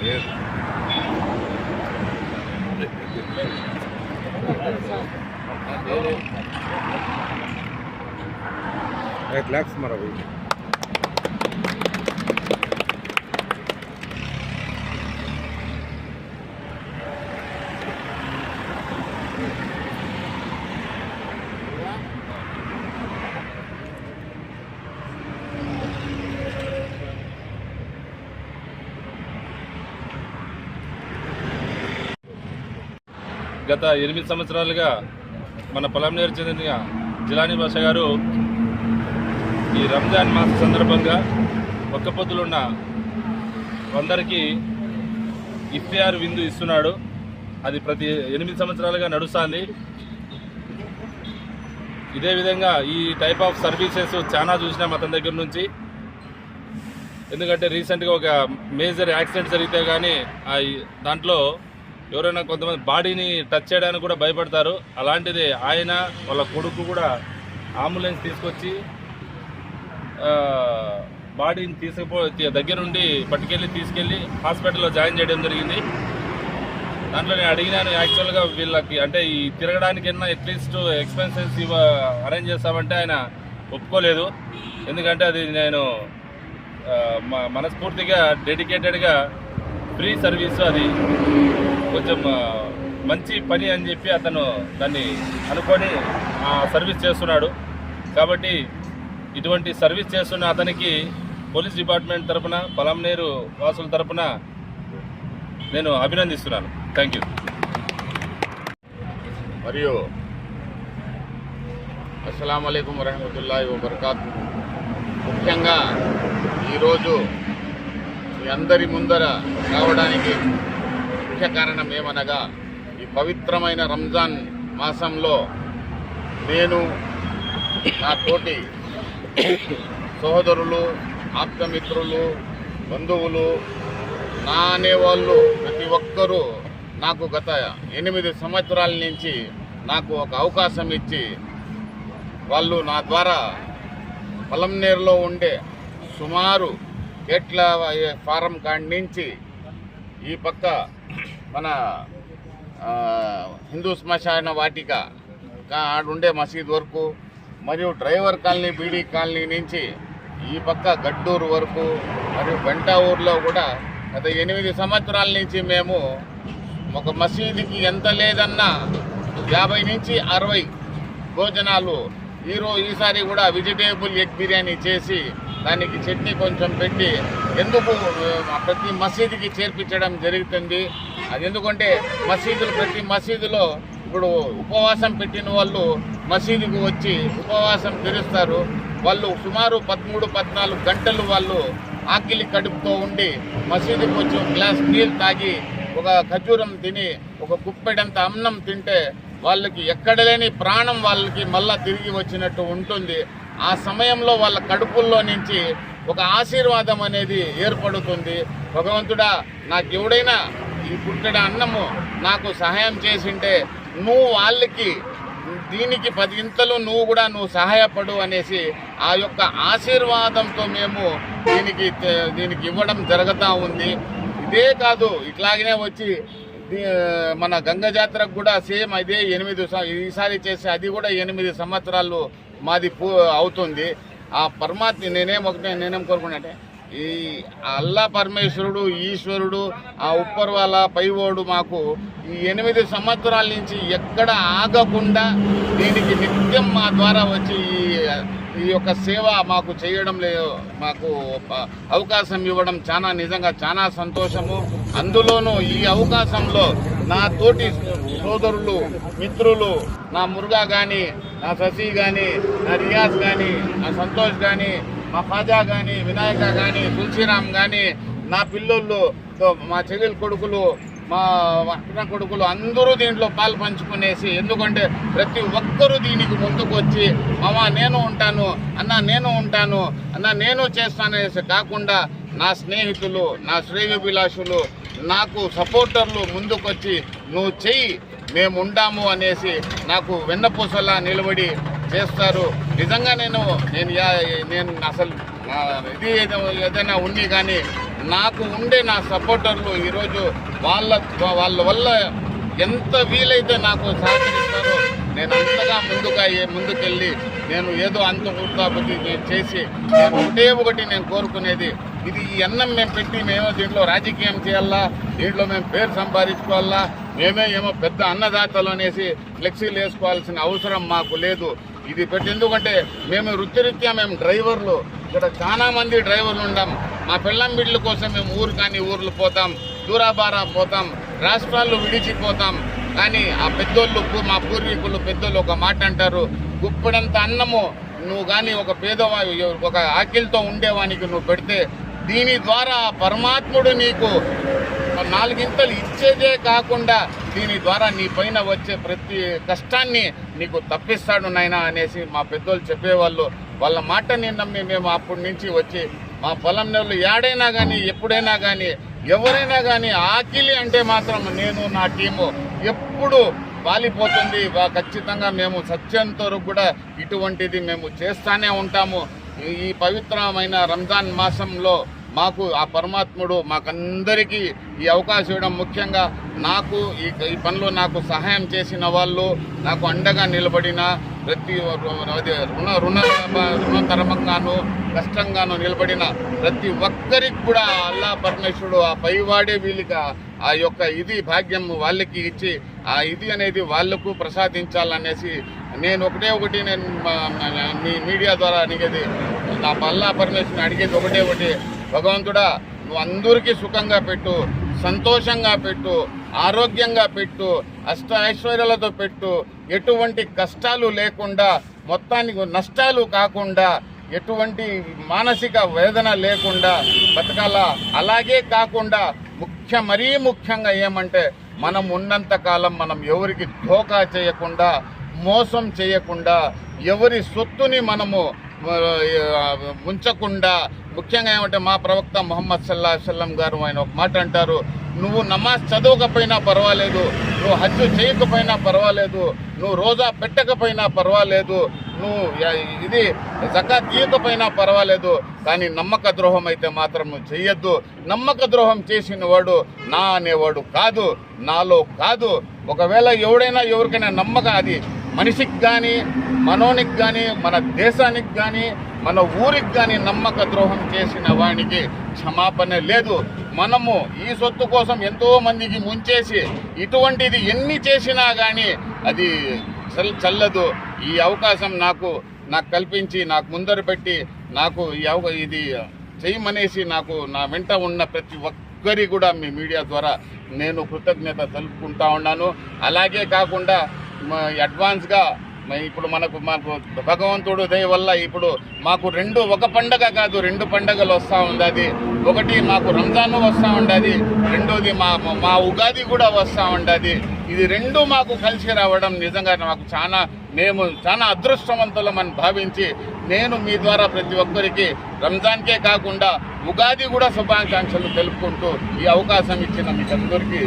8 lakhs मारा भाई। గత 8 సంవత్సరాలుగా మన పొలంనేరు చెందిన జిలానీ బాషా గారు ఈ రంజాన్ మాస సందర్భంగా ఒక్క పొద్దులున్న అందరికీ ఇఫ్తియార్ విందు ఇస్తున్నాడు. అది ప్రతి 8 సంవత్సరాలుగా నడుస్తుంది. ఇదే విధంగా ఈ టైప్ ఆఫ్ సర్వీసెస్ చాలా చూసినాం అతని దగ్గర నుంచి. ఎందుకంటే రీసెంట్గా ఒక మేజర్ యాక్సిడెంట్ జరిగితే కానీ దాంట్లో ఎవరైనా కొంతమంది బాడీని టచ్ చేయడానికి కూడా భయపడతారు. అలాంటిది ఆయన వాళ్ళ కొడుకు కూడా అంబులెన్స్ తీసుకొచ్చి బాడీని దగ్గరుండి తీసుకెళ్ళి హాస్పిటల్లో జాయిన్ చేయడం జరిగింది. దాంట్లో నేను అడిగినాను, యాక్చువల్గా వీళ్ళకి అంటే ఈ తిరగడానికైనా అట్లీస్ట్ ఎక్స్పెన్సెస్ అరేంజ్ చేస్తామంటే ఆయన ఒప్పుకోలేదు. ఎందుకంటే అది నేను మనస్ఫూర్తిగా డెడికేటెడ్గా ఫ్రీ సర్వీసు, అది కొంచెం మంచి పని అని చెప్పి అతను దాన్ని అనుకొని సర్వీస్ చేస్తున్నాడు. కాబట్టి ఇటువంటి సర్వీస్ చేస్తున్న అతనికి పోలీస్ డిపార్ట్మెంట్ తరఫున, పొలంనేరు వాసుల తరఫున నేను అభినందిస్తున్నాను. Thank you. మరియు అస్సలాము అలైకుం వరహమతుల్లాహి వబర్కాతు. ముఖ్యంగా ఈరోజు మీ అందరి ముందర రావడానికి ముఖ్య కారణం ఏమనగా, ఈ పవిత్రమైన రంజాన్ మాసంలో నేను నా తోటి సహోదరులు, ఆప్తమిత్రులు, బంధువులు, నా అనేవాళ్ళు ప్రతి ఒక్కరూ నాకు గత 8 సంవత్సరాల నుంచి నాకు ఒక అవకాశం ఇచ్చి వాళ్ళు నా ద్వారా పొలంనేరులో ఉండే సుమారు గేట్ల ఫారం కాడి నుంచి ఈ పక్క మన హిందూ శ్మశాన వాటిక ఆడుండే మసీద్ వరకు, మరియు డ్రైవర్ కాలనీ, బీడీ కాలనీ నుంచి ఈ పక్క గడ్డూరు వరకు, మరియు గంటా ఊర్లో కూడా గత 8 సంవత్సరాల నుంచి మేము ఒక మసీదుకి ఎంత లేదన్నా 50 నుంచి 60 భోజనాలు ఈసారి కూడా వెజిటేబుల్ ఎగ్ బిర్యానీ చేసి దానికి చట్నీ కొంచెం పెట్టి ఎందుకు ప్రతి మసీదుకి చేర్పించడం జరుగుతుంది. అది ఎందుకంటే ప్రతి మసీదులో ఇప్పుడు ఉపవాసం పెట్టిన వాళ్ళు మసీదుకు వచ్చి ఉపవాసం తెరుస్తారు. వాళ్ళు సుమారు 13-14 గంటలు వాళ్ళు ఆకలి కడుపుతో ఉండి మసీదుకు వచ్చి ఒక గ్లాస్ నీళ్ళు తాగి ఒక ఖర్జూరం తిని ఒక కుప్పెడంత అన్నం తింటే వాళ్ళకి ఎక్కడ లేని ప్రాణం వాళ్ళకి మళ్ళా తిరిగి వచ్చినట్టు ఉంటుంది. ఆ సమయంలో వాళ్ళ కడుపుల్లో నుంచి ఒక ఆశీర్వాదం అనేది ఏర్పడుతుంది. భగవంతుడా, నాకు ఎవడైనా ఈ పుట్టడ అన్నము నాకు సహాయం చేసింటే నువ్వు వాళ్ళకి దీనికి 10 ఇంతలు నువ్వు సహాయపడు అనేసి ఆ యొక్క ఆశీర్వాదంతో మేము దీనికి ఇవ్వడం జరుగుతూ ఉంది. ఇదే కాదు, ఇట్లాగనే వచ్చి మన గంగ జాతరకు కూడా సేమ్ అదే 8 ఈసారి చేసి అది కూడా 8 సంవత్సరాలు మాది అవుతుంది. ఆ పరమాత్మ నేనేం కోరుకున్నట్టే, ఈ అల్లా పరమేశ్వరుడు, ఈశ్వరుడు, ఆ ఉప్పర్వాల పైవోడు మాకు ఈ 8 సంవత్సరాల నుంచి ఎక్కడ ఆగకుండా దీనికి నిత్యం మా ద్వారా వచ్చి ఈ యొక్క సేవ మాకు చేయడం మాకు అవకాశం ఇవ్వడం నిజంగా చాలా సంతోషము. అందులోనూ ఈ అవకాశంలో నా తోటి సోదరులు, మిత్రులు, నా మురుగా కానీ, నా శశి కానీ, నా రియాజ్ కానీ, నా సంతోష్ కానీ, మా ఖాజా కానీ, వినాయక కానీ, తులసిరామ్ కానీ, నా పిల్లోళ్ళు, మా చెల్లెల కొడుకులు, మా అన్న కొడుకులు అందరూ దీంట్లో పాలు పంచుకునేసి, ఎందుకంటే ప్రతి ఒక్కరూ దీనికి ముందుకు వచ్చి మామ నేను ఉంటాను, అన్న నేను ఉంటాను, అన్న నేను చేస్తాననేసి కాకుండా నా స్నేహితులు, నా శ్రేయోభిలాషులు, నాకు సపోర్టర్లు ముందుకొచ్చి నువ్వు చెయ్యి మేము ఉంటాము అనేసి నాకు వెన్నపూసలా నిలబడి చేస్తారు. నిజంగా నేను అసలు ఇది ఏదైనా ఉంది కానీ నాకు ఉండే నా సపోర్టర్లు ఈరోజు వాళ్ళ వల్ల ఎంత వీలైతే నాకు సహకరిస్తారో నేను అంతగా ముందుకెళ్ళి నేను ఏదో అంత వృత్తాపతి చేసి నేను ఒకటి నేను కోరుకునేది, ఇది ఈ అన్నం మేము పెట్టి మేమో దీంట్లో రాజకీయం చేయాలా, దీంట్లో మేము పేరు సంపాదించుకోవాలా, ఏమో పెద్ద అన్నదాతలు అనేసి ఫ్లెక్సీలు వేసుకోవాల్సిన అవసరం మాకు లేదు. ఇది పెట్టి ఎందుకంటే మేము వృత్తిరీత్యా మేము డ్రైవర్లు, ఇక్కడ చాలా మంది డ్రైవర్లు ఉండాం. మా పెళ్ళం బిడ్డల కోసం మేము ఊర్లు పోతాం, దూరాబారా పోతాం, రాష్ట్రాలు విడిచిపోతాం. కానీ ఆ పెద్దోళ్ళు, మా పూర్వీకులు పెద్దోళ్ళు ఒక మాట అంటారు, గుప్పడంత అన్నము నువ్వు కానీ ఒక ఆకిలితో ఉండేవానికి నువ్వు పెడితే దీని ద్వారా పరమాత్ముడు నీకు 4 గింతలు ఇచ్చేదే కాకుండా దీని ద్వారా నీ పైన వచ్చే ప్రతి కష్టాన్ని నీకు తప్పిస్తాడు నాయనా అనేసి మా పెద్దోళ్ళు చెప్పేవాళ్ళు. వాళ్ళ మాటని నమ్మి మేము అప్పటి నుంచి వచ్చి మా పొలం నెలలు ఏడైనా కానీ ఎప్పుడైనా కానీ ఎవరైనా కానీ ఆకిలి అంటే మాత్రం నేను నా టీము ఎప్పుడు వాలిపోతుంది. ఖచ్చితంగా మేము సత్యంతో కూడా ఇటువంటిది మేము చేస్తూనే ఉంటాము. ఈ పవిత్రమైన రంజాన్ మాసంలో మాకు ఆ పరమాత్ముడు మాకందరికీ ఈ అవకాశం ఇవ్వడం, ముఖ్యంగా నాకు ఈ పనిలో నాకు సహాయం చేసిన వాళ్ళు, నాకు అండగా నిలబడిన ప్రతి రుణతరమంగాను కష్టంగాను నిలబడిన ప్రతి ఒక్కరికి కూడా అల్లా పరమేశ్వరుడు ఆ పైవాడే వీళ్ళకి ఆ యొక్క ఇది భాగ్యం వాళ్ళకి ఇచ్చి ఆ ఇది అనేది వాళ్లకు ప్రసాదించాలనేసి నేను ఒకటి నేను మీ మీడియా ద్వారా అడిగేది, నా అల్లా పరమేశ్వరుని అడిగేది ఒకటి, భగవంతుడా నువ్వు అందరికీ సుఖంగా పెట్టు, సంతోషంగా పెట్టు, ఆరోగ్యంగా పెట్టు, ఐశ్వర్యాలతో పెట్టు, ఎటువంటి కష్టాలు లేకుండా, మొత్తానికి నష్టాలు కాకుండా, ఎటువంటి మానసిక వేదన లేకుండా బతకాలా. అలాగే కాకుండా మరీ ముఖ్యంగా ఏమంటే మనం ఉన్నంత కాలం మనం ఎవరికి ధోకా చేయకుండా, మోసం చేయకుండా, ఎవరి సొత్తుని మనము ఉంచకుండా, ముఖ్యంగా ఏమంటే మా ప్రవక్త ముహమ్మద్ సల్లల్లాహు అలైహి వసల్లం గారు ఆయన ఒక మాట అంటారు, నువ్వు నమాజ్ చదవకపోయినా పర్వాలేదు, నువ్వు హజ్జు చేయకపోయినా పర్వాలేదు, నువ్వు రోజా పెట్టకపోయినా పర్వాలేదు, నువ్వు ఇది జకాత్ తీయకపోయినా పర్వాలేదు, కానీ నమ్మక ద్రోహం అయితే మాత్రం నువ్వు చెయ్యొద్దు. నమ్మక ద్రోహం చేసిన వాడు నా అనేవాడు కాదు, నాలో కాదు. ఒకవేళ ఎవరికైనా నమ్మక, అది మనిషికి కానీ, మనోనికి కానీ, మన దేశానికి కానీ, మన ఊరికి కానీ నమ్మక ద్రోహం చేసిన వానికి క్షమాపణ లేదు. మనము ఈ సొత్తు కోసం ఎంతో మందికి ముంచేసి ఇటువంటిది ఎన్ని చేసినా కానీ అది చల్లదు. ఈ అవకాశం నాకు కల్పించి, నాకు ముందర పెట్టి, నాకు ఇది చేయమనేసి నాకు నా వెంట ఉన్న ప్రతి ఒక్కరి కూడా మీ మీడియా ద్వారా నేను కృతజ్ఞత తెలుపుకుంటా ఉన్నాను. అలాగే కాకుండా అడ్వాన్స్గా ఇప్పుడు మాకు భగవంతుడు దయ వల్ల ఇప్పుడు మాకు ఒక పండగ కాదు, 2 పండగలు వస్తూ ఉండదు. ఒకటి మాకు రంజాన్ వస్తూ ఉండదు, రెండోది మా ఉగాది కూడా వస్తూ ఉండదు. ఇది 2 మాకు కలిసి రావడం నిజంగా మాకు మేము చాలా అదృష్టవంతులమని భావించి నేను మీ ద్వారా ప్రతి ఒక్కరికి రంజాన్కే కాకుండా ఉగాది కూడా శుభాకాంక్షలు తెలుపుకుంటూ ఈ అవకాశం ఇచ్చిన మీకు అందరికీ